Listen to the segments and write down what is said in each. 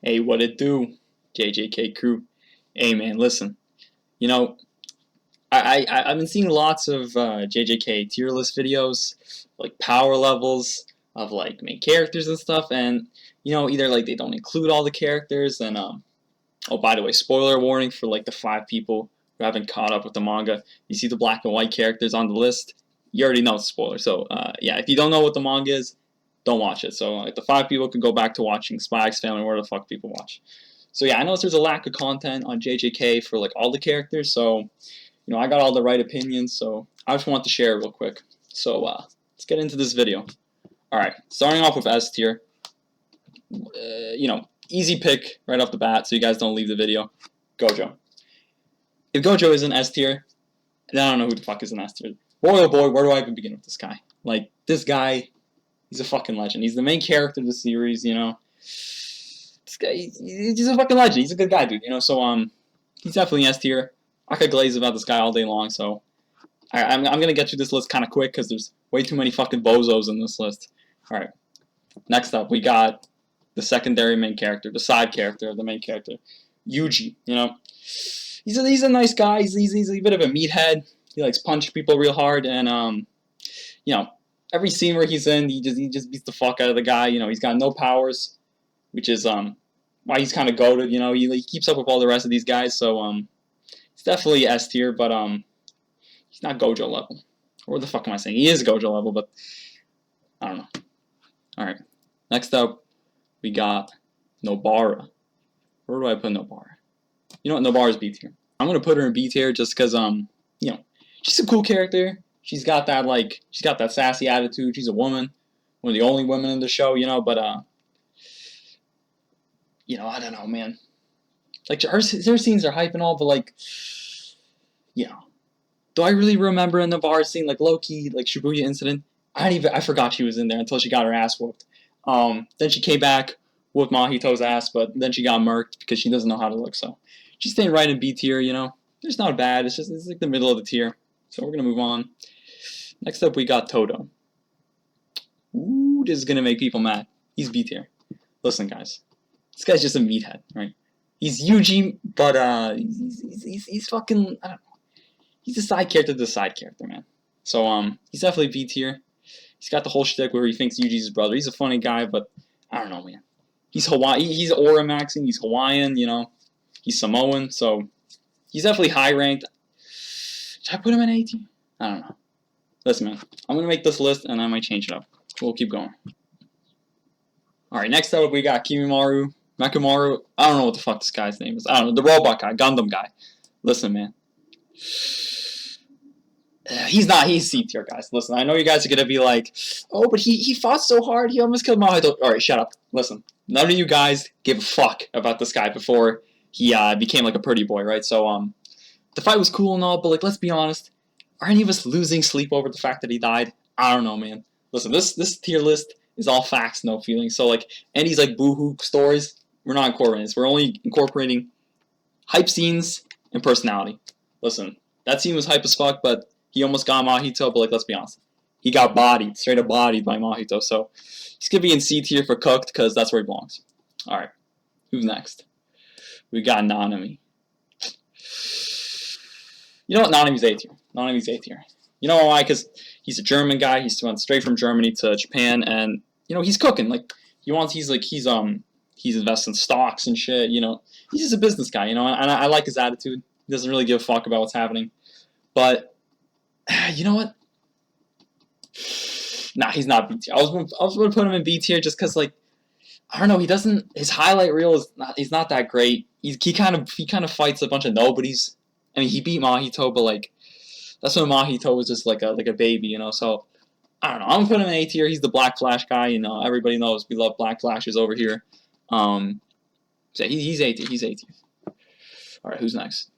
Hey, what it do, JJK crew? Hey, man, listen. You know, I've been seeing lots of JJK tier list videos, like power levels of like main characters and stuff, and either like they don't include all the characters, and oh, by the way, spoiler warning for like the 5 people who haven't caught up with the manga. You see the black and white characters on the list, you already know it's a spoiler. So yeah, if you don't know what the manga is, don't watch it. So the 5 people can go back to watching Spy X Family, where the fuck people watch. So yeah, I know there's a lack of content on JJK for like all the characters. So I got all the right opinions. So I just want to share real quick. So let's get into this video. All right, starting off with S tier. Easy pick right off the bat, so you guys don't leave the video. Gojo. If Gojo is an S tier, then I don't know who the fuck is an S tier. Boy, oh boy, where do I even begin with this guy? Like, this guy, he's a fucking legend. He's the main character of the series, This guy, he's a fucking legend. He's a good guy, dude, So, he's definitely S tier. I could glaze about this guy all day long, so I'm gonna get through this list kind of quick because there's way too many fucking bozos in this list. All right. Next up, we got the secondary main character, the side character of the main character, Yuji. He's a nice guy. He's a bit of a meathead. He likes punching people real hard, and every scene where he's in, he just beats the fuck out of the guy. He's got no powers, which is why he's kind of goated. He keeps up with all the rest of these guys, so he's definitely S tier, but he's not Gojo level. Or what the fuck am I saying? He is Gojo level, but I don't know. All right. Next up, we got Nobara. Where do I put Nobara? You know what? Nobara's B tier. I'm gonna put her in B tier just because she's a cool character. She's got that sassy attitude. She's a woman, one of the only women in the show, But I don't know, man. Like her scenes are hype and all, but like, do I really remember in the bar scene like low key like Shibuya incident? I forgot she was in there until she got her ass whooped. Then she came back, whooped Mahito's ass, but then she got murked because she doesn't know how to look. So she's staying right in B tier. It's not bad. It's like the middle of the tier. So we're gonna move on. Next up, we got Todo. Ooh, this is gonna make people mad. He's B tier. Listen, guys, this guy's just a meathead, right? He's Yuji, but he's fucking, I don't know. He's a side character to the side character, man. So he's definitely B tier. He's got the whole shtick where he thinks Yuji's his brother. He's a funny guy, but I don't know, man. He's Hawaii. He's aura maxing. He's Hawaiian. He's Samoan. So he's definitely high ranked. Should I put him in A tier? I don't know. Listen, man. I'm gonna make this list and I might change it up. We'll keep going. All right. Next up, we got Mekamaru. I don't know what the fuck this guy's name is. I don't know. The robot guy, Gundam guy. Listen, man. He's C tier, guys. Listen, I know you guys are gonna be like, oh, but he fought so hard, he almost killed Mahito. Alright, shut up. Listen, none of you guys give a fuck about this guy before he became like a pretty boy, right? So the fight was cool and all, but like, let's be honest, are any of us losing sleep over the fact that he died? I don't know, man. Listen, this tier list is all facts, no feelings. So like any like boohoo stories, we're not incorporating this. We're only incorporating hype scenes and personality. Listen, that scene was hype as fuck, but he almost got Mahito, but like, let's be honest. He got bodied, straight up bodied by Mahito, so he's going to be in C tier for cooked, because that's where he belongs. Alright, who's next? We got Nanami. You know what? Nanami's A tier. Nanami's A tier. You know why? Because he's a German guy, he's went straight from Germany to Japan, and, he's cooking. Like, he's investing in stocks and shit, He's just a business guy, and I like his attitude. He doesn't really give a fuck about what's happening. But you know what? Nah, he's not B tier. I was gonna put him in B tier just because, like, I don't know. He doesn't. His highlight reel is not. He's not that great. He kind of fights a bunch of nobodies. I mean, he beat Mahito, but like, that's when Mahito was just like a baby, So I don't know. I'm gonna put him in A tier. He's the Black Flash guy. Everybody knows we love Black Flashes over here. So he's A tier. He's A tier. All right, who's next?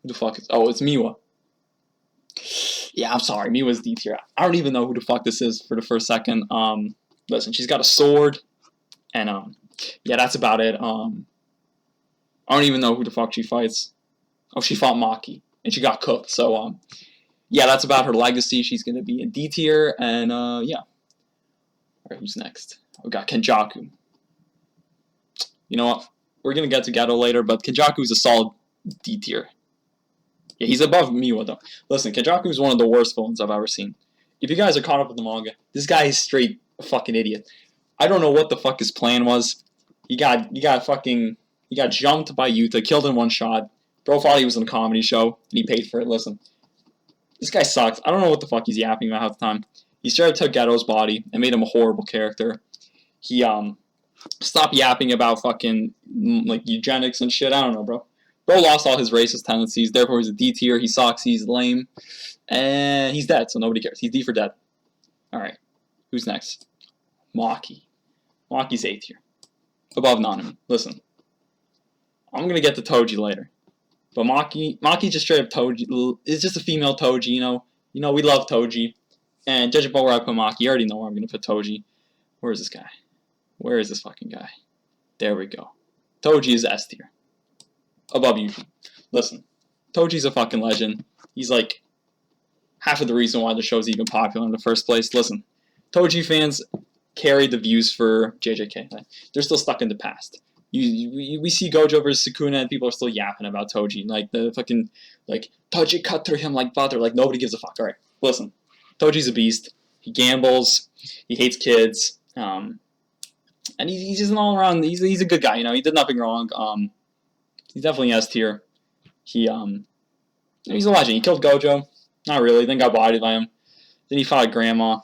Who the fuck is? Oh, it's Miwa. Yeah, I'm sorry. Miwa's D tier. I don't even know who the fuck this is for the first second. Listen, she's got a sword, and yeah, that's about it. I don't even know who the fuck she fights. Oh, she fought Maki, and she got cooked. So yeah, that's about her legacy. She's gonna be in D tier, and yeah. All right, who's next? We got Kenjaku. You know what? We're gonna get to Geto later, but Kenjaku's a solid D tier. Yeah, he's above Miwa though. Listen, Kenjaku's one of the worst villains I've ever seen. If you guys are caught up with the manga, this guy is straight a fucking idiot. I don't know what the fuck his plan was. He got jumped by Yuta, killed in one shot. Bro thought he was in a comedy show, and he paid for it. Listen, this guy sucks. I don't know what the fuck he's yapping about half the time. He straight up took Geto's body and made him a horrible character. He stopped yapping about fucking like eugenics and shit. I don't know, bro. Bro lost all his racist tendencies, therefore he's a D tier. He sucks. He's lame, and he's dead, so nobody cares. He's D for dead. All right, who's next? Maki. Maki's A tier, above Nanami. Listen, I'm gonna get to Toji later, but Maki just straight up Toji. It's just a female Toji, you know. We love Toji, and judging by where I put Maki, you already know where I'm gonna put Toji. Where is this guy? Where is this fucking guy? There we go. Toji is S tier, above Yuji. Listen, Toji's a fucking legend. He's like half of the reason why the show's even popular in the first place. Listen, Toji fans carried the views for JJK. They're still stuck in the past. We see Gojo versus Sukuna and people are still yapping about Toji. Like, the fucking, like, Toji cut through him like butter. Like, nobody gives a fuck. Alright, listen. Toji's a beast. He gambles. He hates kids. And he's just an all-around, he's a good guy, you know. He did nothing wrong. He's definitely S tier. He's a legend. He killed Gojo. Not really. Then got bodied by him. Then he fought Grandma.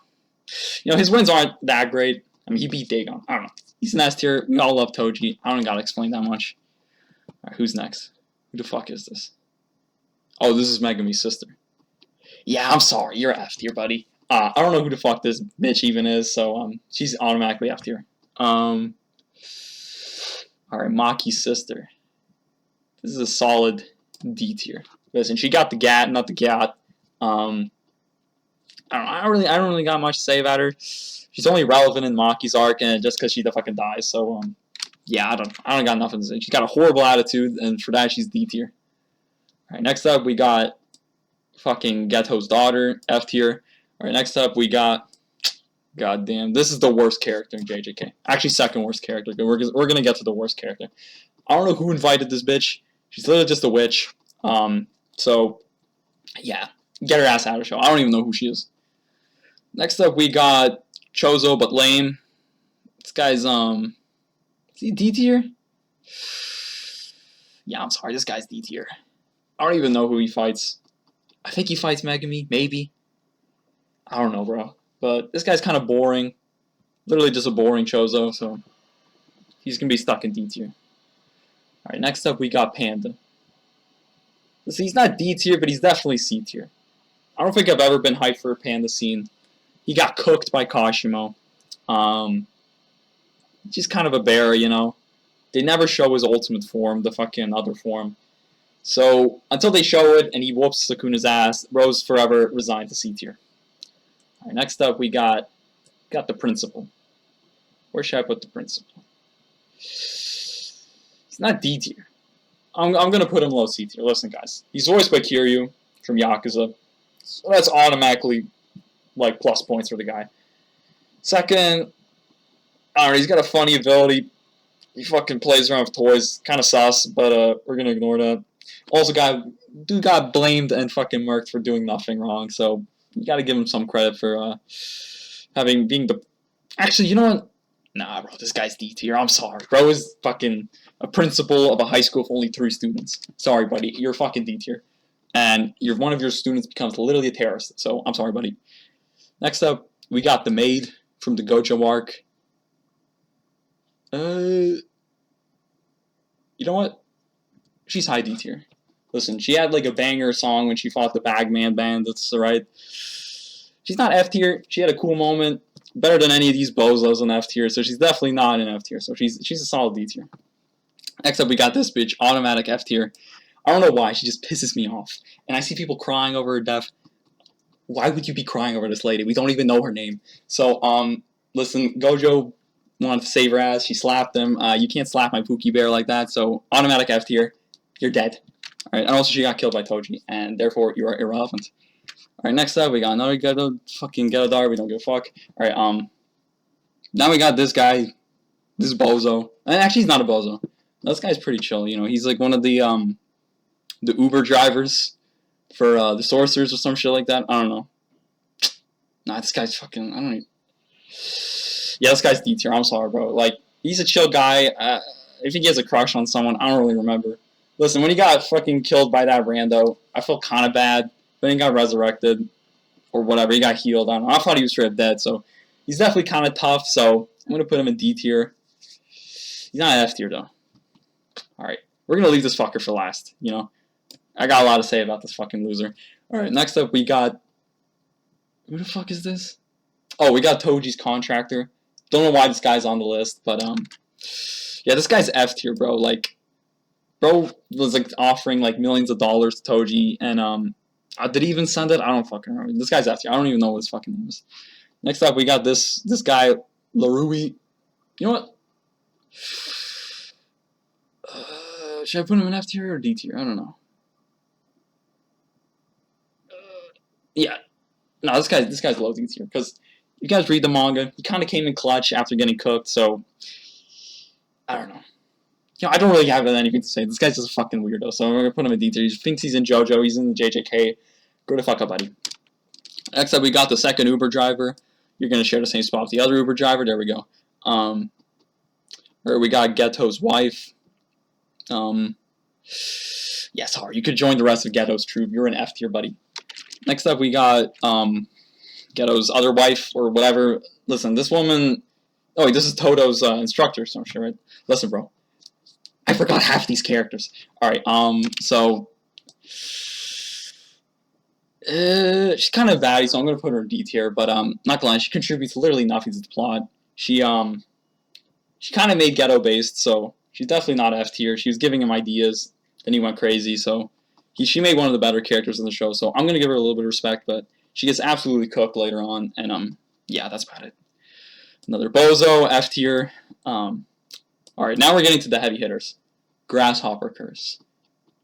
You know, his wins aren't that great. I mean, he beat Dagon. I don't know. He's an S tier. We all love Toji. I don't gotta explain that much. Alright, who's next? Who the fuck is this? Oh, this is Megumi's sister. Yeah, I'm sorry. You're F tier, buddy. I don't know who the fuck this bitch even is, so she's automatically F tier. Alright, Maki's sister. This is a solid D tier. Listen, she got the gat, not the gat. I don't really got much to say about her. She's only relevant in Maki's arc, and just because she fucking dies. So yeah, I don't got nothing to say. She's got a horrible attitude, and for that she's D tier. All right, next up we got fucking Geto's daughter, F tier. All right, next up we got, goddamn, this is the worst character in JJK. Actually, second worst character. We're gonna get to the worst character. I don't know who invited this bitch. She's literally just a witch. So yeah, get her ass out of the show. I don't even know who she is. Next up, we got Chozo, but lame. This guy's, is he D tier? Yeah, I'm sorry, this guy's D tier. I don't even know who he fights. I think he fights Megumi, maybe. I don't know, bro. But this guy's kind of boring. Literally just a boring Chozo, so he's going to be stuck in D tier. Alright, next up, we got Panda. Listen, he's not D tier, but he's definitely C tier. I don't think I've ever been hyped for a Panda scene. He got cooked by Kashimo. Just kind of a bear, you know. They never show his ultimate form, the fucking other form. So, until they show it and he whoops Sukuna's ass, Rose forever resigned to C tier. Alright, next up we got the principal. Where should I put the principal? He's not D tier. I'm gonna put him low C tier. Listen, guys. He's voiced by Kiryu from Yakuza. So that's automatically like plus points for the guy. Second, I don't know, he's got a funny ability. He fucking plays around with toys. Kind of sus, but we're gonna ignore that. Also, dude got blamed and fucking murked for doing nothing wrong, so you gotta give him some credit for being the... Actually, you know what? Nah, bro, this guy's D tier. I'm sorry. Bro is fucking a principal of a high school with only 3 students. Sorry, buddy. You're fucking D tier. And one of your students becomes literally a terrorist. So, I'm sorry, buddy. Next up, we got the maid from the Gojo arc. You know what? She's high D tier. Listen, she had like a banger song when she fought the Bagman Bandits, right? She's not F tier. She had a cool moment. Better than any of these bozos in F tier, so she's definitely not in F tier. So she's a solid D tier. Next up, we got this bitch, automatic F tier. I don't know why, she just pisses me off. And I see people crying over her death. Why would you be crying over this lady? We don't even know her name. So, listen, Gojo wanted to save her ass. She slapped him. You can't slap my Pookie Bear like that, so automatic F tier. You're dead. Alright, and also she got killed by Toji, and therefore you are irrelevant. Alright, next up, we got another fucking Getodar. We don't give a fuck. Alright, now we got this guy. This bozo. And actually, he's not a bozo. This guy's pretty chill. You know, he's like one of the Uber drivers for the sorcerers or some shit like that. I don't know. Nah, this guy's fucking. I don't even. Yeah, this guy's D tier. I'm sorry, bro. Like, he's a chill guy. If he has a crush on someone, I don't really remember. Listen, when he got fucking killed by that rando, I felt kind of bad. But he got resurrected or whatever. He got healed. I don't know. I thought he was straight up dead. So he's definitely kind of tough. So I'm gonna put him in D tier. He's not F tier though. All right, we're gonna leave this fucker for last. You know, I got a lot to say about this fucking loser. All right, next up we got. Who the fuck is this? Oh, we got Toji's contractor. Don't know why this guy's on the list, but yeah, this guy's F tier, bro. Like, bro was like offering like millions of dollars to Toji, and did he even send it? I don't fucking remember. This guy's F tier. I don't even know what his fucking name is. Next up, we got this guy, Larui. You know what? Should I put him in F tier or D tier? I don't know. Yeah, no, this guy's low D tier because you guys read the manga. He kind of came in clutch after getting cooked, so I don't know. You know, I don't really have anything to say. This guy's just a fucking weirdo, so I'm gonna put him in D tier. He thinks he's in JoJo. He's in the JJK. Go the fuck up, buddy. Next up, we got the second Uber driver. You're gonna share the same spot with the other Uber driver. There we go. Or we got Geto's wife. Yeah, sorry. You could join the rest of Geto's troop. You're an F tier, buddy. Next up, we got Geto's other wife or whatever. Listen, this woman. Oh, wait, this is Toto's instructor, so I'm sure, right? Listen, bro. I forgot half these characters. All right. So she's kind of batty, so I'm gonna put her in D tier. But not gonna lie, she contributes literally nothing to the plot. She kind of made Geto based, so she's definitely not F tier. She was giving him ideas, then he went crazy. So she made one of the better characters in the show. So I'm gonna give her a little bit of respect, but she gets absolutely cooked later on, and yeah, that's about it. Another bozo, F tier. Alright, now we're getting to the heavy hitters. Grasshopper Curse.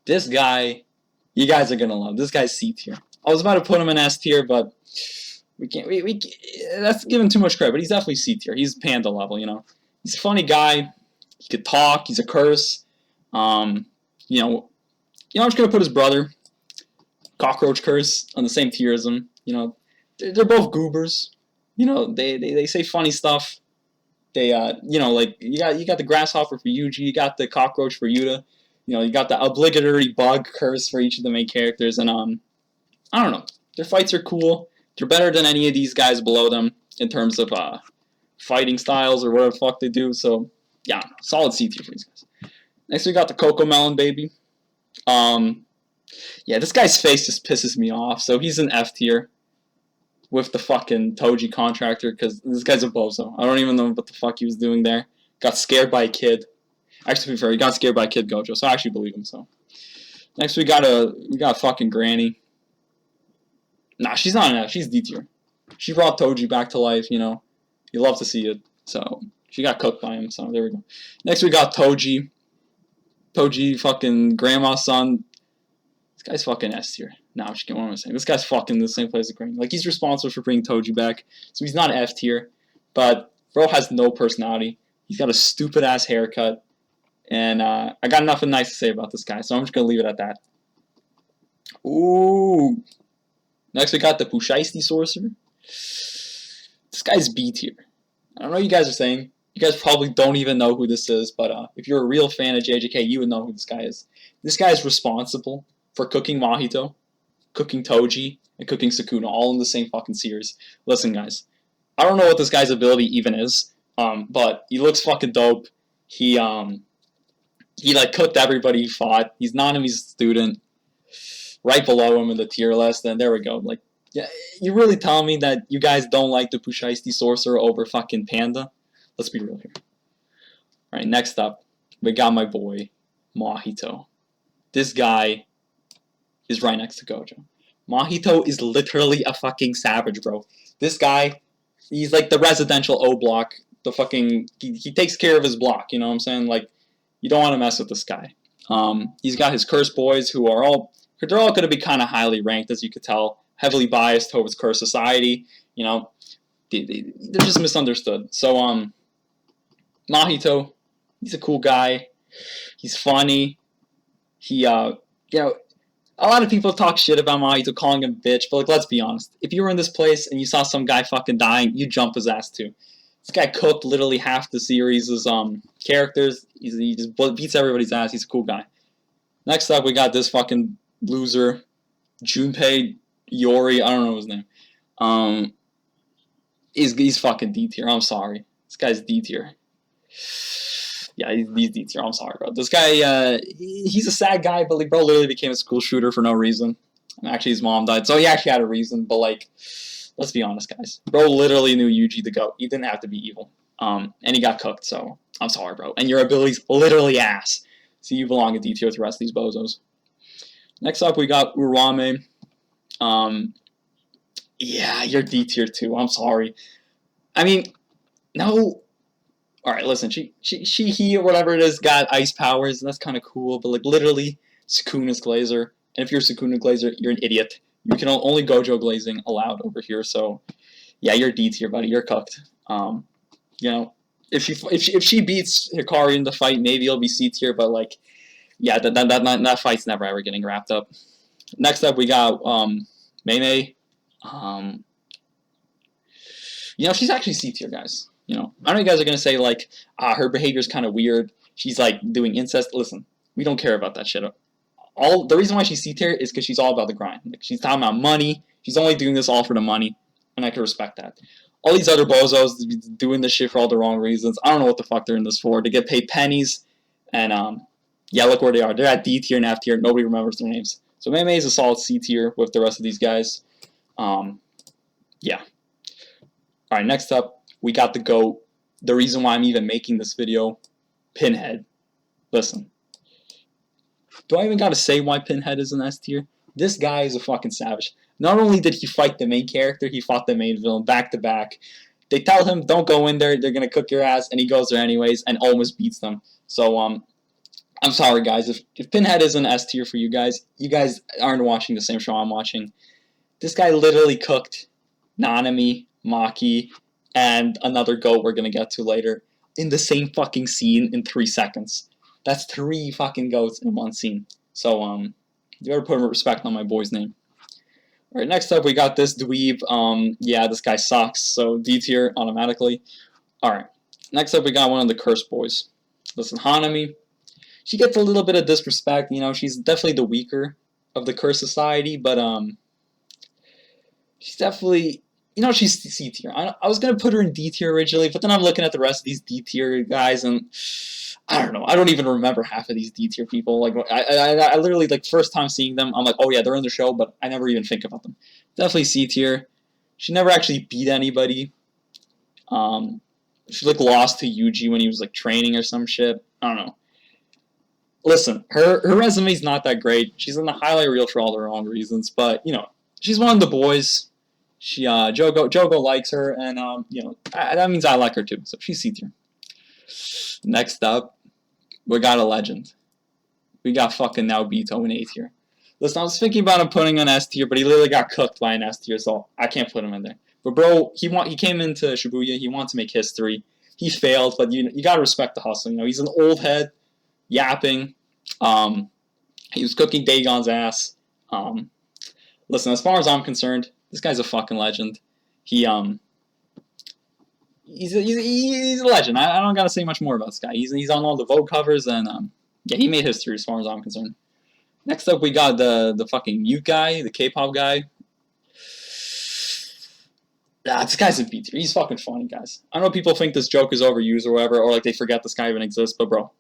This guy, you guys are gonna love. This guy's C tier. I was about to put him in S tier, but we can't. That's giving too much credit. But he's definitely C tier. He's panda level. You know, he's a funny guy. He could talk. He's a curse. You know, I'm just gonna put his brother, Cockroach Curse, on the same tier as him. You know, they're both goobers. You know, they say funny stuff. They you know, like you got the grasshopper for Yuji, you got the cockroach for Yuta, you know, you got the obligatory bug curse for each of the main characters, and I don't know, their fights are cool. They're better than any of these guys below them in terms of fighting styles or whatever the fuck they do. So yeah, solid C tier for these guys. Next we got the Coco Melon baby. Yeah, this guy's face just pisses me off. So he's an F tier with the fucking Toji contractor, because this guy's a bozo. I don't even know what the fuck he was doing there. Got scared by a kid. Actually, to be fair, he got scared by a kid, Gojo, so I actually believe him, so. Next, we got fucking Granny. Nah, she's not an F. She's D tier. She brought Toji back to life, you know. You love to see it. So, she got cooked by him, so there we go. Next, we got Toji. Toji, fucking grandma's son. This guy's fucking S tier. No, I'm just kidding. What am I saying? This guy's fucking in the same place as Granny. Like, he's responsible for bringing Toji back. So he's not F tier. But bro has no personality. He's got a stupid-ass haircut. And I got nothing nice to say about this guy. So I'm just going to leave it at that. Ooh. Next, we got the Pushisti Sorcerer. This guy's B tier. I don't know what you guys are saying. You guys probably don't even know who this is. But if you're a real fan of JJK, you would know who this guy is. This guy is responsible for cooking Mahito, cooking Toji, and cooking Sukuna, all in the same fucking series. Listen, guys, I don't know what this guy's ability even is, but he looks fucking dope. He like cooked everybody he fought. He's Nanami's student, right below him in the tier list, and there we go. Like, yeah, you really telling me that you guys don't like the Pushisti Sorcerer over fucking Panda? Let's be real here. All right, next up, we got my boy, Mahito. This guy is right next to Gojo. Mahito is literally a fucking savage, bro. This guy, he's like the residential O block. The fucking, he takes care of his block, you know what I'm saying? Like, you don't want to mess with this guy. He's got his curse boys who are they're all going to be kind of highly ranked, as you could tell. Heavily biased towards curse society. You know, they're just misunderstood. So, Mahito, he's a cool guy. He's funny. He, you know, a lot of people talk shit about Mahito, calling him bitch, but like, let's be honest. If you were in this place and you saw some guy fucking dying, you'd jump his ass too. This guy cooked literally half the series' characters. He just beats everybody's ass. He's a cool guy. Next up, we got this fucking loser, Junpei Yori. I don't know his name. He's fucking D tier. I'm sorry. This guy's D tier. Yeah, he's D tier. I'm sorry, bro. This guy, he's a sad guy, but like, bro literally became a school shooter for no reason. And actually, his mom died, so he actually had a reason. But like, let's be honest, guys. Bro literally knew Yuji to go. He didn't have to be evil. And he got cooked. So I'm sorry, bro. And your ability's literally ass. So you belong at D tier with the rest of these bozos. Next up, we got Urame. Yeah, you're D tier too. I'm sorry. I mean, no. All right, listen. He, or whatever it is, got ice powers, and that's kind of cool. But like, literally, Sukuna's Glazer. And if you're Sukuna Glazer, you're an idiot. You can only Gojo glazing allowed over here. So, yeah, you're D tier, buddy. You're cooked. You know, if she beats Hikari in the fight, maybe it'll be C tier. But like, yeah, that fight's never ever getting wrapped up. Next up, we got Mei. You know, she's actually C tier, guys. You know, I know you guys are gonna say like, her behavior's kind of weird. She's like doing incest. Listen, we don't care about that shit. The reason why she's C tier is because she's all about the grind. Like, she's talking about money. She's only doing this all for the money, and I can respect that. All these other bozos doing this shit for all the wrong reasons. I don't know what the fuck they're in this for. To get paid pennies, and yeah, look where they are. They're at D tier and F tier. Nobody remembers their names. So Mei is a solid C tier with the rest of these guys. Yeah. All right, next up, we got the GOAT. The reason why I'm even making this video, Pinhead. Listen. Do I even gotta say why Pinhead is an S tier? This guy is a fucking savage. Not only did he fight the main character, he fought the main villain back to back. They tell him, don't go in there, they're gonna cook your ass, and he goes there anyways and almost beats them. So, I'm sorry, guys. If Pinhead is an S tier for you guys aren't watching the same show I'm watching. This guy literally cooked Nanami, Maki, and another GOAT we're gonna get to later in the same fucking scene in 3 seconds. That's 3 fucking GOATs in one scene. So, you better put respect on my boy's name. Alright, next up we got this dweeb. Yeah, this guy sucks, so D tier automatically. Alright, next up we got one of the cursed boys. Listen, Hanami. She gets a little bit of disrespect, you know, she's definitely the weaker of the cursed society, but, she's definitely, you know, she's C tier. I was going to put her in D tier originally, but then I'm looking at the rest of these D tier guys, and I don't know. I don't even remember half of these D tier people. Like, I literally, like, first time seeing them, I'm like, oh yeah, they're in the show, but I never even think about them. Definitely C tier. She never actually beat anybody. She, like, lost to Yuji when he was, like, training or some shit. I don't know. Listen, her resume's not that great. She's in the highlight reel for all the wrong reasons, but, you know, she's one of the boys. She, Jogo likes her, and, you know, that means I like her too, so she's C tier. Next up, we got a legend. We got fucking Naobito in A tier. Listen, I was thinking about him putting an S tier, but he literally got cooked by an S tier, so I can't put him in there. But bro, he came into Shibuya, he wanted to make history. He failed, but you gotta respect the hustle. You know, he's an old head, yapping. He was cooking Dagon's ass. Listen, as far as I'm concerned, this guy's a fucking legend. He's a legend. I don't gotta say much more about this guy. He's on all the Vogue covers, and yeah, he made history as far as I'm concerned. Next up, we got the fucking mute guy, the K-pop guy. This guy's a B tier. He's fucking funny, guys. I know people think this joke is overused or whatever, or like they forget this guy even exists, but bro,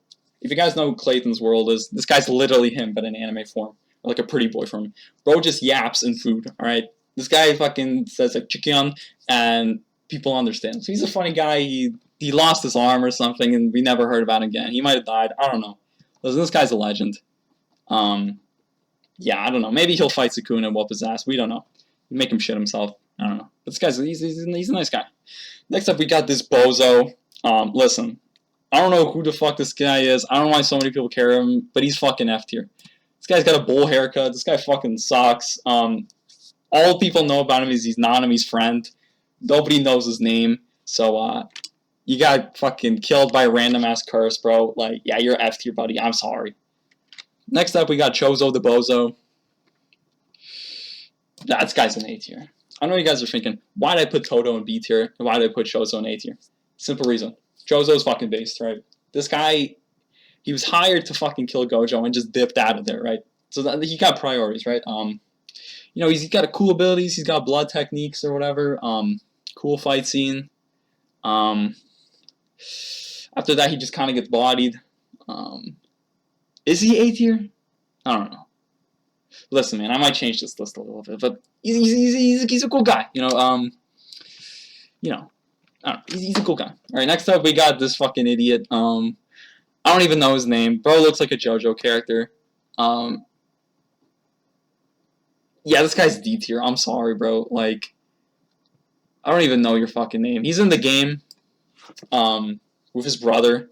if you guys know who Clayton's World is, this guy's literally him, but in anime form. Or like a pretty boy form. Bro just yaps in food, alright? This guy fucking says like chicken, and people understand. So he's a funny guy. He lost his arm or something, and we never heard about him again. He might have died. I don't know. Listen, this guy's a legend. Yeah, I don't know. Maybe he'll fight Sukuna and whoop his ass. We don't know. Make him shit himself. I don't know. But this guy's he's a nice guy. Next up, we got this bozo. Listen, I don't know who the fuck this guy is. I don't know why so many people care him, but he's fucking F tier. This guy's got a bowl haircut. This guy fucking sucks. All people know about him is he's Nanami's friend. Nobody knows his name. So, You got fucking killed by a random ass curse, bro. Like, yeah, you're F tier, buddy. I'm sorry. Next up, we got Chozo the Bozo. That guy's an A tier. I know you guys are thinking, why did I put Toto in B tier? And why did I put Chozo in A tier? Simple reason. Chozo's fucking based, right? This guy, he was hired to fucking kill Gojo and just dipped out of there, right? So that, he got priorities, right? You know, he's got a cool abilities. He's got blood techniques or whatever. Cool fight scene. After that, he just kind of gets bodied. Is he A tier? I don't know. Listen, man, I might change this list a little bit, but he's a cool guy. You know, I don't know, he's a cool guy. All right, next up we got this fucking idiot. I don't even know his name. Bro looks like a JoJo character. Yeah, this guy's D tier. I'm sorry, bro. Like, I don't even know your fucking name. He's in the game, with his brother.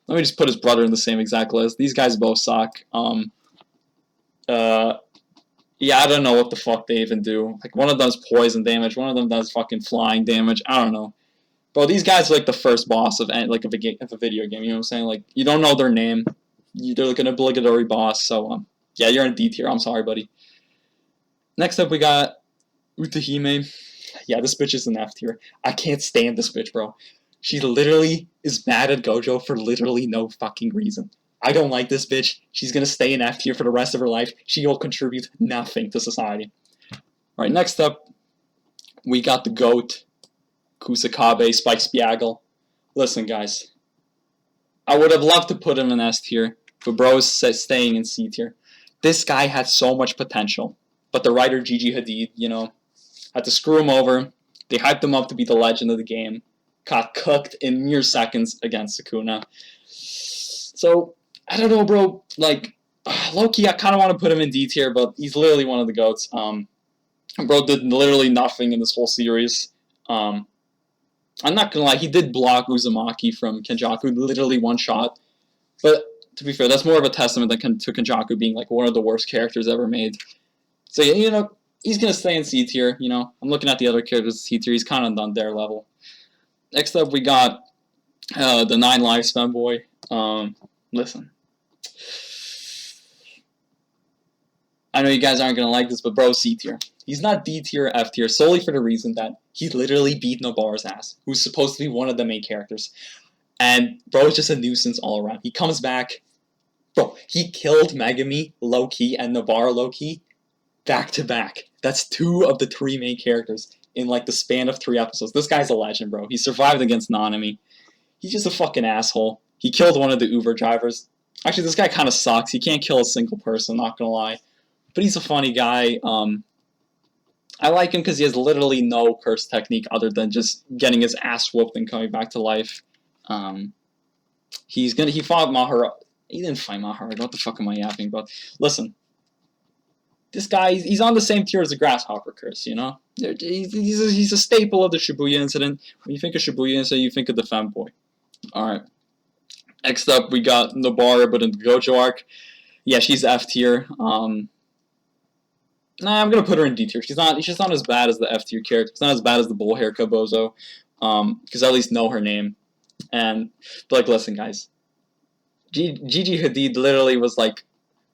Let me just put his brother in the same exact list. These guys both suck. Yeah, I don't know what the fuck they even do. Like, one of them does poison damage, one of them does fucking flying damage. I don't know. Bro, these guys are like the first boss of like a video game. You know what I'm saying? Like, you don't know their name. They're like an obligatory boss. So yeah, you're in D tier. I'm sorry, buddy. Next up, we got Utahime. Yeah, this bitch is an F tier. I can't stand this bitch, bro. She literally is mad at Gojo for literally no fucking reason. I don't like this bitch. She's gonna stay in F tier for the rest of her life. She will contribute nothing to society. Alright, next up, we got the GOAT, Kusakabe, Spike Spiagel. Listen, guys. I would have loved to put him in S tier, but bro's staying in C tier. This guy had so much potential, but the writer Gigi Hadid, you know, had to screw him over. They hyped him up to be the legend of the game. Got cooked in mere seconds against Sukuna. So, I don't know, bro. Like, low-key, I kind of want to put him in D tier, but he's literally one of the GOATs. Bro did literally nothing in this whole series. I'm not gonna lie, he did block Uzumaki from Kenjaku, literally one shot. But, to be fair, that's more of a testament to Kenjaku being, like, one of the worst characters ever made. So, yeah, you know, he's gonna stay in C tier, you know. I'm looking at the other characters in C tier, he's kind of on their level. Next up, we got the 9 Lives fanboy. Listen. I know you guys aren't going to like this, but bro, C tier. He's not D tier or F tier solely for the reason that he literally beat Nobara's ass, who's supposed to be one of the main characters. And bro is just a nuisance all around. He comes back. Bro, he killed Megami low-key and Nobara low-key back-to-back. That's 2 of the 3 main characters in like the span of 3 episodes. This guy's a legend, bro. He survived against Nanami. He's just a fucking asshole. He killed one of the Uber drivers. Actually, this guy kind of sucks. He can't kill a single person, not gonna lie. But he's a funny guy. I like him because he has literally no curse technique other than just getting his ass whooped and coming back to life. He fought Mahara. He didn't fight Mahara. What the fuck am I yapping about? Listen. This guy, he's on the same tier as the Grasshopper curse, you know? He's a staple of the Shibuya incident. When you think of Shibuya incident, you think of the femboy. Alright. Next up, we got Nobara, but in the Gojo arc. Yeah, she's F tier. Nah, I'm gonna put her in D tier. She's just not as bad as the F tier character. She's not as bad as the bull haircut bozo. Because I at least know her name. And, but like, listen, guys. Gigi Hadid literally was like,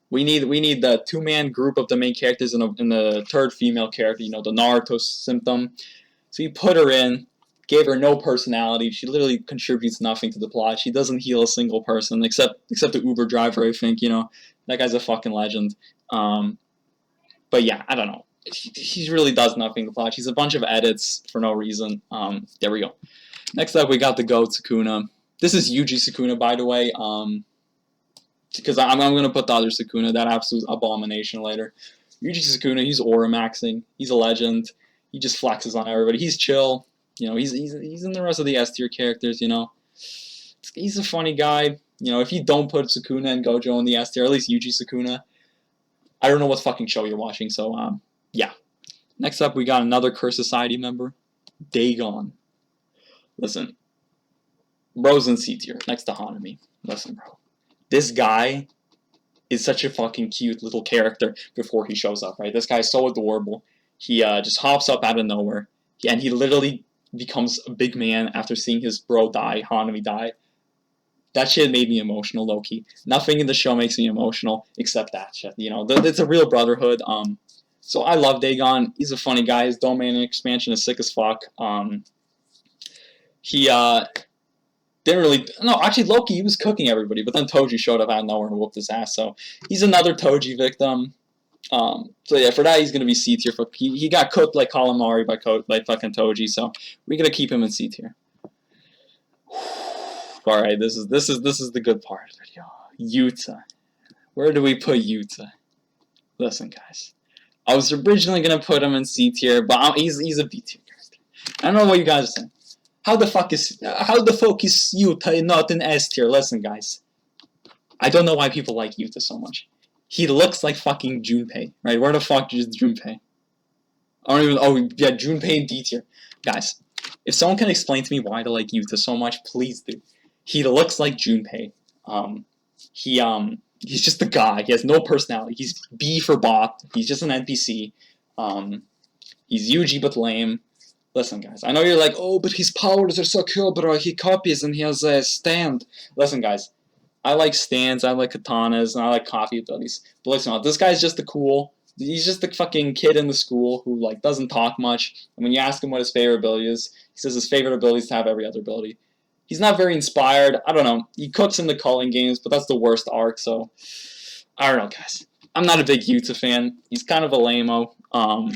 we need the 2-man group of the main characters and the 3rd female character, you know, the Naruto symptom. So he put her in, gave her no personality. She literally contributes nothing to the plot. She doesn't heal a single person except the Uber driver, I think, you know. That guy's a fucking legend. But yeah, I don't know. She really does nothing to the plot. She's a bunch of edits for no reason. There we go. Next up, we got the GOAT, Sukuna. This is Yuji Sukuna, by the way. Because I'm going to put the other Sukuna, that absolute abomination, later. Yuji Sukuna, he's aura maxing. He's a legend. He just flexes on everybody. He's chill. You know, he's in the rest of the S tier characters, you know. He's a funny guy. You know, if you don't put Sukuna and Gojo in the S tier, or at least Yuji Sukuna, I don't know what fucking show you're watching, so, yeah. Next up, we got another Curse Society member, Dagon. Listen, bro's in C tier, next to Hanami. Listen, bro. This guy is such a fucking cute little character before he shows up, right? This guy's so adorable. He just hops up out of nowhere, and he literally becomes a big man after seeing his bro die, Hanami die. That shit made me emotional, low-key. Nothing in the show makes me emotional except that shit. You know, it's a real brotherhood. So I love Dagon. He's a funny guy. His domain expansion is sick as fuck. He didn't really... No, actually, Loki, he was cooking everybody, but then Toji showed up out of nowhere and whooped his ass. So he's another Toji victim. So yeah, for that, he's going to be C tier. He got cooked like calamari by fucking Toji, so we're going to keep him in C tier. Alright, this is the good part of the video. Yuta. Where do we put Yuta? Listen, guys. I was originally going to put him in C tier, but he's a B tier character. I don't know what you guys are saying. How the fuck is Yuta not in S tier? Listen, guys. I don't know why people like Yuta so much. He looks like fucking Junpei, right? Where the fuck is Junpei? I don't even... Oh, yeah, Junpei in D tier. Guys, if someone can explain to me why they like Yuta so much, please do. He looks like Junpei. He's just a guy. He has no personality. He's B for bot. He's just an NPC. He's Yuji but lame. Listen, guys. I know you're like, oh, but his powers are so cool, bro. He copies and he has a stand. Listen, guys. I like stands. I like katanas, and I like coffee abilities. But listen, this guy's just a cool. He's just a fucking kid in the school who like doesn't talk much. And when you ask him what his favorite ability is, he says his favorite ability is to have every other ability. He's not very inspired. I don't know. He cooks in the culling games, but that's the worst arc, so... I don't know, guys. I'm not a big Yuta fan. He's kind of a lame-o. I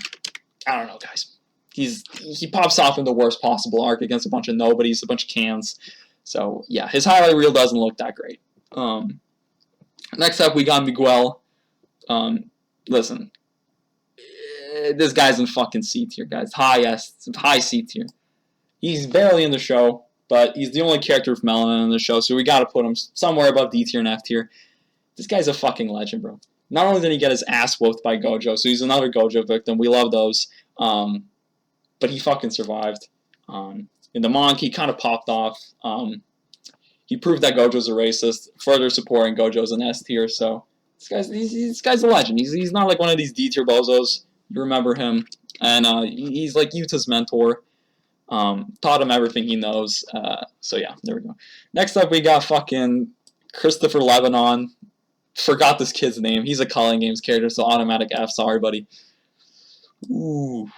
don't know, guys. He pops off in the worst possible arc against a bunch of nobodies, a bunch of cans. So, yeah, his highlight reel doesn't look that great. Next up, we got Miguel. Listen. This guy's in fucking C tier, guys. High C tier. He's barely in the show. But he's the only character with melanin in the show, so we gotta put him somewhere above D tier and F tier. This guy's a fucking legend, bro. Not only did he get his ass whooped by Gojo, so he's another Gojo victim. We love those. But he fucking survived. In the manga, he kind of popped off. He proved that Gojo's a racist, further supporting Gojo's an S tier, so this guy's a legend. He's not like one of these D tier bozos. You remember him. And he's like Yuta's mentor. Taught him everything he knows. So yeah, there we go. Next up, we got fucking Christopher Lebanon. Forgot this kid's name. He's a Calling Games character, so automatic F. Sorry, buddy. Ooh.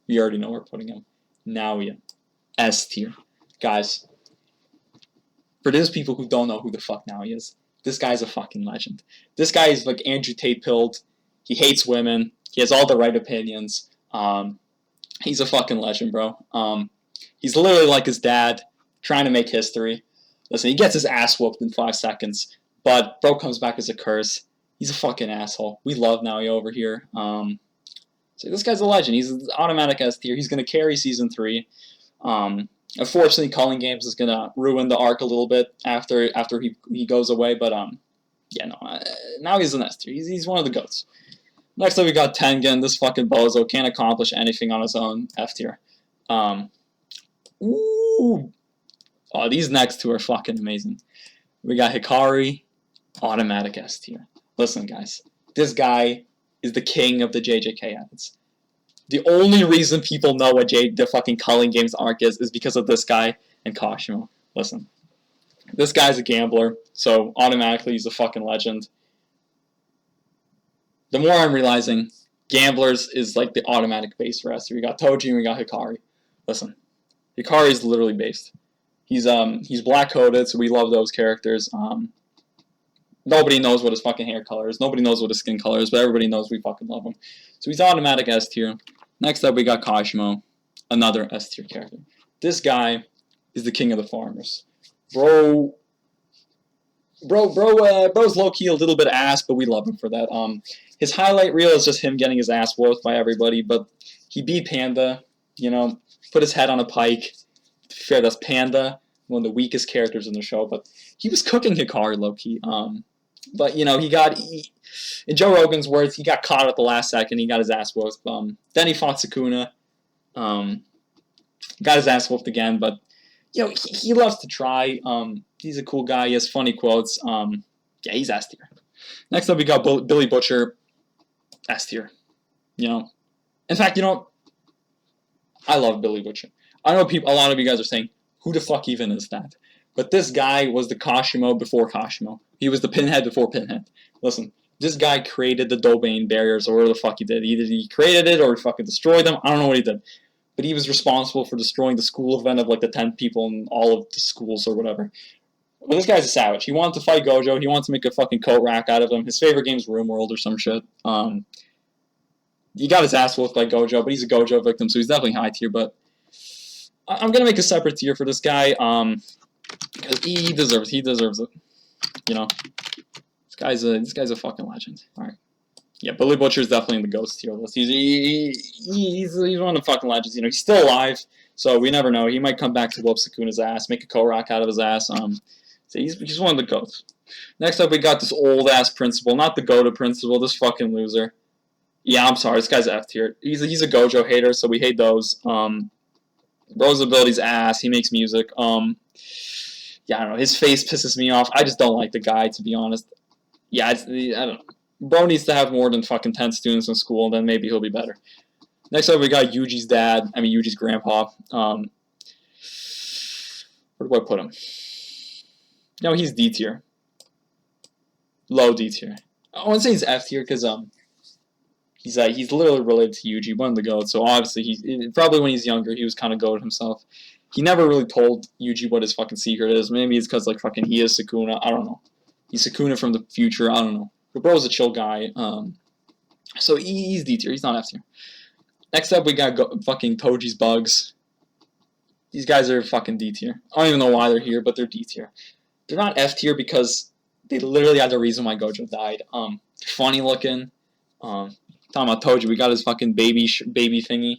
We already know where we're putting him. Now we S tier. Guys, for those people who don't know who the fuck now he is, this guy's a fucking legend. This guy is like Andrew Tate pilled. He hates women. He has all the right opinions. He's a fucking legend, bro. He's literally like his dad, trying to make history. Listen, he gets his ass whooped in 5 seconds, but bro comes back as a curse. He's a fucking asshole. We love Naoya over here. So this guy's a legend. He's an automatic S tier. He's going to carry Season 3. Unfortunately, Calling Games is going to ruin the arc a little bit after he goes away, but yeah, no. Now he's an S tier. He's one of the GOATs. Next up, we got Tengen. This fucking bozo can't accomplish anything on his own. F tier. Ooh. Oh, these next two are fucking amazing. We got Hikari. Automatic S tier. Listen, guys. This guy is the king of the JJK edits. The only reason people know what the fucking Calling Games arc is because of this guy and Kashimo. Listen. This guy's a gambler, so automatically he's a fucking legend. The more I'm realizing, gamblers is like the automatic base for us. We got Toji and we got Hikari. Listen, Hikari is literally based. He's black coded, so we love those characters. Nobody knows what his fucking hair color is. Nobody knows what his skin color is, but everybody knows we fucking love him. So he's automatic S tier. Next up, we got Kashimo, another S tier character. This guy is the king of the farmers. Bro's low-key a little bit ass, but we love him for that. His highlight reel is just him getting his ass whooped by everybody, but he beat Panda, you know, put his head on a pike. To be fair, that's Panda, one of the weakest characters in the show, but he was cooking Hikari low-key. But, you know, in Joe Rogan's words, he got caught at the last second, he got his ass whooped. Then he fought Sukuna, got his ass whooped again, but, you know, he loves to try. He's a cool guy, he has funny quotes. Yeah, he's S tier. Next up, we got Billy Butcher, S tier. You know, in fact, you know, I love Billy Butcher. I know a lot of you guys are saying, who the fuck even is that? But this guy was the Kashimo before Kashimo. He was the Pinhead before Pinhead. Listen, this guy created the domain barriers, or whatever the fuck he did. Either he created it, or he fucking destroyed them. I don't know what he did. But he was responsible for destroying the school event of like the 10 people in all of the schools or whatever. But this guy's a savage. He wanted to fight Gojo. He wanted to make a fucking coat rack out of him. His favorite game is RimWorld or some shit. He got his ass whooped by Gojo, but he's a Gojo victim, so he's definitely high tier. But I'm gonna make a separate tier for this guy, because he deserves it. You know, this guy's a fucking legend. All right, yeah, Billy Butcher's definitely in the ghost tier list. He's one of the fucking legends. You know, he's still alive, so we never know. He might come back to whoop Sukuna's ass, make a Korok out of his ass. So he's one of the goats. Next up, we got this old ass principal, not the Goto principal, this fucking loser. Yeah, I'm sorry, this guy's F tier. He's a Gojo hater, so we hate those. Bro's ability's ass. He makes music. Yeah, I don't know. His face pisses me off. I just don't like the guy, to be honest. Yeah, I don't know. Bro needs to have more than fucking 10 students in school, and then maybe he'll be better. Next up, we got Yuji's dad. I mean, Yuji's grandpa. Where do I put him? No, he's D tier. Low D tier. I wouldn't say he's F tier because he's literally related to Yuji, one of the goats. So obviously probably when he's younger he was kind of goat himself. He never really told Yuji what his fucking secret is. Maybe it's because like fucking he is Sukuna. I don't know. He's Sukuna from the future. I don't know. But bro's a chill guy. So he's D tier. He's not F tier. Next up we got fucking Toji's bugs. These guys are fucking D tier. I don't even know why they're here, but they're D tier. They're not F tier because they literally had the reason why Gojo died. Funny looking. Talking about Toji, we got his fucking baby thingy.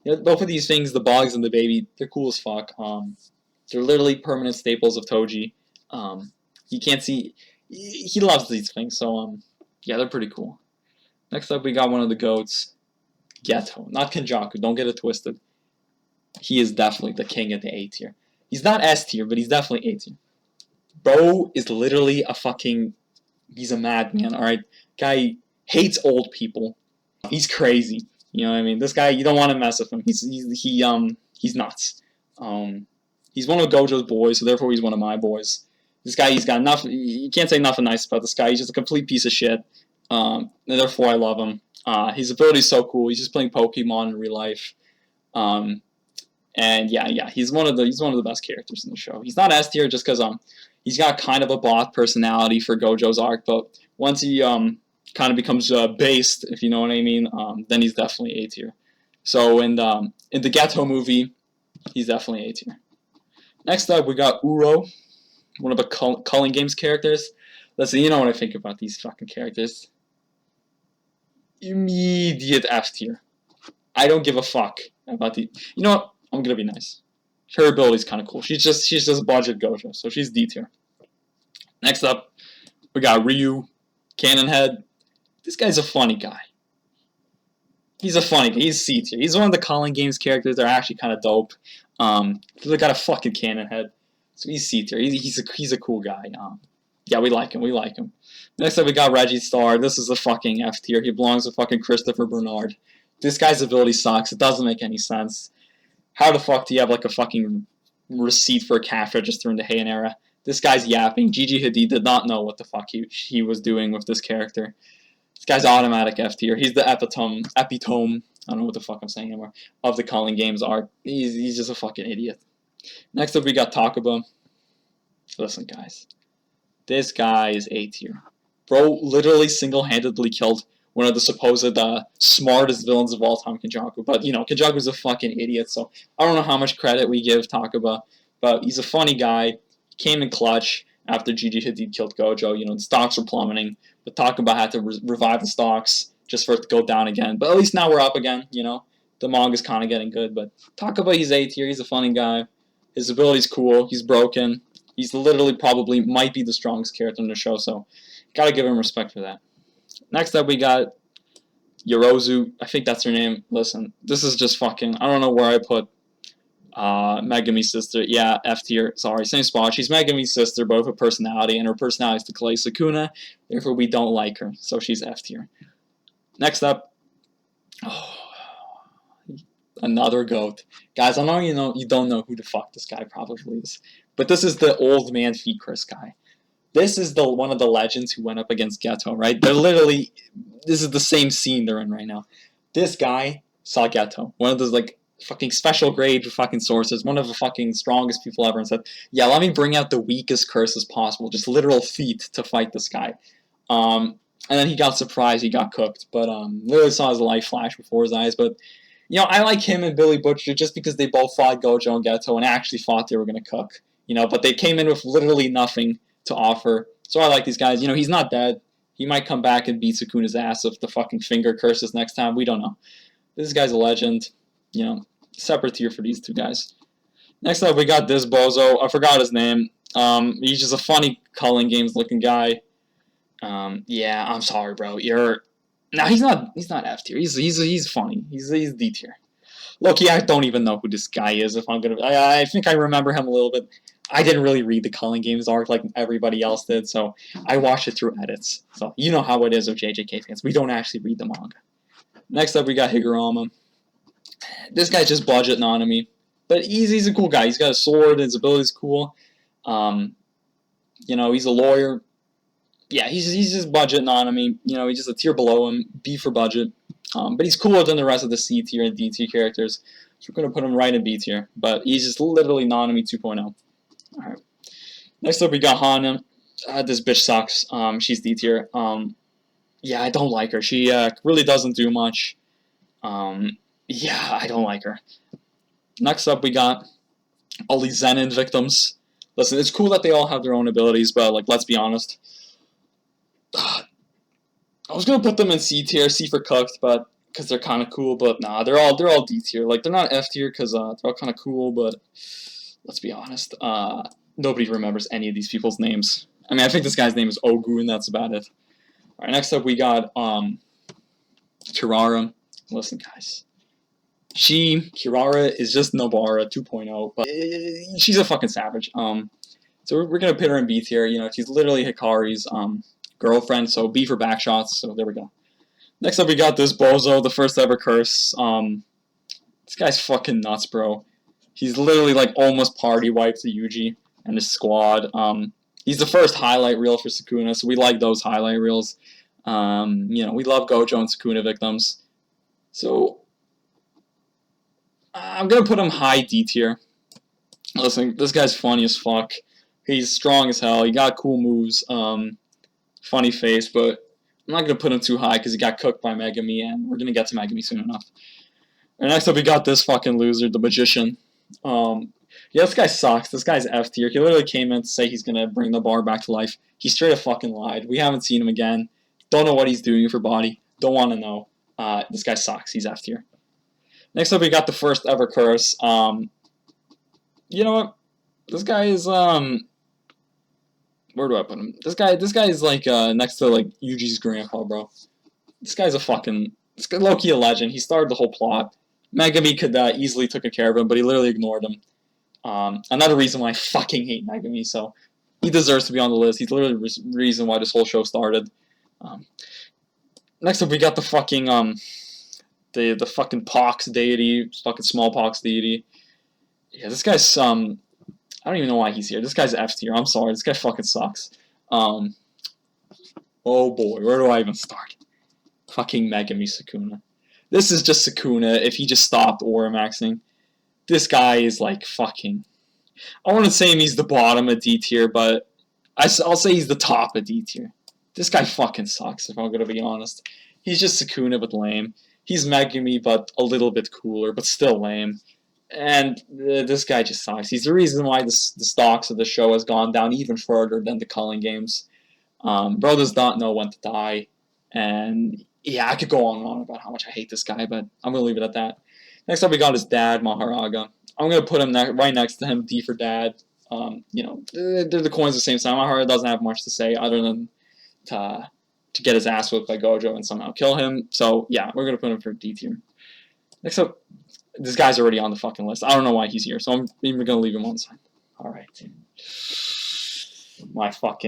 Yeah, both of these things, the bugs and the baby, they're cool as fuck. They're literally permanent staples of Toji. You can't see, he loves these things, so yeah, they're pretty cool. Next up, we got one of the goats, Geto, not Kenjaku. Don't get it twisted. He is definitely the king of the A tier. He's not S tier, but he's definitely A tier. Bro is literally he's a madman. All right, guy hates old people. He's crazy. You know what I mean? This guy, you don't want to mess with him. He's nuts. He's one of Gojo's boys, so therefore he's one of my boys. This guy, he's got nothing. You can't say nothing nice about this guy. He's just a complete piece of shit. And therefore I love him. His ability is so cool. He's just playing Pokemon in real life. And yeah, he's one of the best characters in the show. He's not S tier just because he's got kind of a bot personality for Gojo's arc, but once he kind of becomes based, if you know what I mean, then he's definitely A tier. So in the Geto movie, he's definitely A tier. Next up, we got Uro, one of the Culling Games characters. Listen, you know what I think about these fucking characters. Immediate F tier. I don't give a fuck about the. You know what? I'm gonna be nice. Her ability's kind of cool. She's just budget Gojo, so she's D tier. Next up, we got Ryu, Cannon Head. This guy's a funny guy. He's a funny guy. He's C tier. He's one of the Culling Games characters that are actually kind of dope. They got a fucking cannon head, so he's C tier. He's a cool guy. Yeah, we like him. Next up, we got Reggie-Star. This is a fucking F tier. He belongs with fucking Christopher Bernard. This guy's ability sucks. It doesn't make any sense. How the fuck do you have like a fucking receipt for a cash register in the Heian era? This guy's yapping. Gigi Hadid did not know what the fuck he was doing with this character. This guy's automatic F tier. He's the epitome. I don't know what the fuck I'm saying anymore. Of the Culling Games arc. He's just a fucking idiot. Next up, we got Takaba. Listen, guys. This guy is A tier. Bro literally single-handedly killed one of the supposed smartest villains of all time, Kenjaku. But, you know, Kenjaku's a fucking idiot, so I don't know how much credit we give Takaba. But he's a funny guy. He came in clutch after Gigi Hadid killed Gojo. You know, the stocks were plummeting. But Takaba had to revive the stocks just for it to go down again. But at least now we're up again, you know. The manga's kind of getting good. But Takaba, he's A tier. He's a funny guy. His ability's cool. He's broken. He's literally probably might be the strongest character in the show, so gotta give him respect for that. Next up, we got Yorozu. I think that's her name. Listen, this is just fucking. I don't know where I put Megami's sister. Yeah, F tier. Sorry, same spot. She's Megami's sister, but with a personality, and her personality is to clay Sukuna. Therefore, we don't like her, so she's F tier. Next up, Another goat. Guys, I know you don't know who the fuck this guy probably is. But this is the old man feet curse guy. This is the one of the legends who went up against Geto, right? They're literally, this is the same scene they're in right now. This guy saw Geto, one of those like fucking special grade fucking sources, one of the fucking strongest people ever, and said, yeah, let me bring out the weakest curses possible, just literal feet to fight this guy. And then he got surprised, he got cooked, but literally saw his life flash before his eyes. But you know, I like him and Billy Butcher just because they both fought Gojo and Geto and actually thought they were gonna cook. You know, but they came in with literally nothing to offer. So I like these guys. You know, he's not dead. He might come back and beat Sukuna's ass if the fucking finger curses next time. We don't know. This guy's a legend. You know, separate tier for these two guys. Next up, we got this bozo. I forgot his name. He's just a funny Culling Games looking guy. Yeah, I'm sorry, bro. No, he's not F tier. He's funny. He's D tier. Loki, I don't even know who this guy is. If I'm gonna, I think I remember him a little bit. I didn't really read the Culling Games arc like everybody else did, so I watched it through edits. So you know how it is with JJK fans. We don't actually read the manga. Next up, we got Higurama. This guy's just budget Nanami, but he's a cool guy. He's got a sword. His ability's cool. You know, he's a lawyer. Yeah, he's just budget Nanami. You know, he's just a tier below him. B for budget. But he's cooler than the rest of the C tier and D tier characters. So we're going to put him right in B tier. But he's just literally Nanami 2.0. Alright. Next up, we got Hana. This bitch sucks. She's D tier. Yeah, I don't like her. She really doesn't do much. Yeah, I don't like her. Next up, we got all these Zenin victims. Listen, it's cool that they all have their own abilities, but like, let's be honest. I was gonna put them in C tier, C for cooked, but because they're kind of cool. But nah, they're all D tier. Like they're not F tier because they're all kind of cool. But let's be honest, nobody remembers any of these people's names. I mean, I think this guy's name is Ogu, and that's about it. All right, next up we got Kirara. Listen, guys, Kirara is just Nobara 2.0, but she's a fucking savage. So we're gonna put her in B tier. You know, she's literally Hikari's girlfriend, so B for backshots. So there we go. Next up, we got this bozo, the first ever curse. This guy's fucking nuts, bro. He's literally like almost party wiped to Yuji and his squad. He's the first highlight reel for Sukuna, so we like those highlight reels. You know, we love Gojo and Sukuna victims. So I'm gonna put him high D tier. Listen, this guy's funny as fuck. He's strong as hell. He got cool moves. Funny face, but I'm not gonna put him too high because he got cooked by Megami, and we're gonna get to Megami soon enough. And next up, we got this fucking loser, the Magician. Yeah, this guy sucks. This guy's F tier. He literally came in to say he's gonna bring the bar back to life. He straight up fucking lied. We haven't seen him again. Don't know what he's doing for body. Don't want to know. This guy sucks. He's F tier. Next up, we got the first ever curse. You know what? This guy is where do I put him? This guy is like next to like Yuji's grandpa, bro. This guy's low-key a legend. He started the whole plot. Megami could easily took care of him, but he literally ignored him. Another reason why I fucking hate Megami, so he deserves to be on the list. He's literally the reason why this whole show started. Next up, we got the fucking the fucking pox deity, fucking smallpox deity. Yeah, this guy's I don't even know why he's here. This guy's F tier. I'm sorry. This guy fucking sucks. Oh boy, where do I even start? Fucking Megami Sukuna. This is just Sukuna if he just stopped Aura maxing. This guy is like fucking... I wouldn't say he's the bottom of D tier, but I'll say he's the top of D tier. This guy fucking sucks, if I'm gonna be honest. He's just Sukuna, but lame. He's Megami, but a little bit cooler, but still lame. And this guy just sucks. He's the reason why the stocks of the show has gone down even further than the Culling Games. Bro does not know when to die. And yeah, I could go on and on about how much I hate this guy, but I'm going to leave it at that. Next up, we got his dad, Maharaga. I'm going to put him right next to him, D for dad. You know, they're the coins at the same time. Maharaga doesn't have much to say other than to get his ass whipped by Gojo and somehow kill him. So yeah, we're going to put him for D tier. Next up, this guy's already on the fucking list. I don't know why he's here, so I'm even gonna leave him on the side. Alright.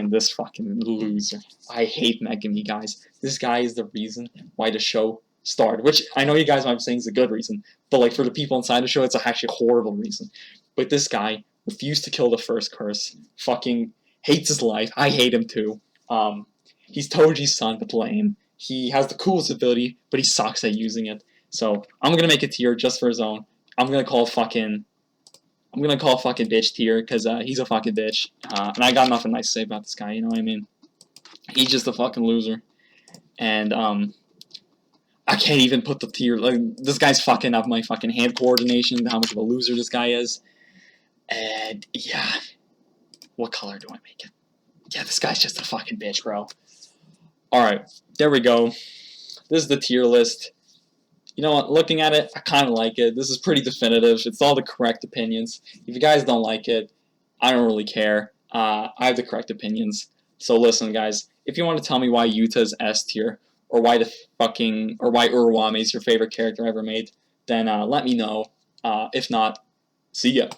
This fucking loser. I hate Megami, guys. This guy is the reason why the show starred, which I know you guys might be saying is a good reason, but like for the people inside the show, it's actually a horrible reason. But this guy refused to kill the first curse. Fucking hates his life. I hate him too. He's Toji's son, but lame. He has the coolest ability, but he sucks at using it. So I'm gonna make a tier just for his own. I'm gonna call fucking bitch tier because he's a fucking bitch, and I got nothing nice to say about this guy. You know what I mean? He's just a fucking loser, and I can't even put the tier. Like, this guy's fucking up my fucking hand coordination. How much of a loser this guy is, and yeah, what color do I make it? Yeah, this guy's just a fucking bitch, bro. All right, there we go. This is the tier list. You know what? Looking at it, I kind of like it. This is pretty definitive. It's all the correct opinions. If you guys don't like it, I don't really care. I have the correct opinions. So listen, guys. If you want to tell me why Yuta is S tier, or why why Urwame is your favorite character ever made, then let me know. If not, see ya.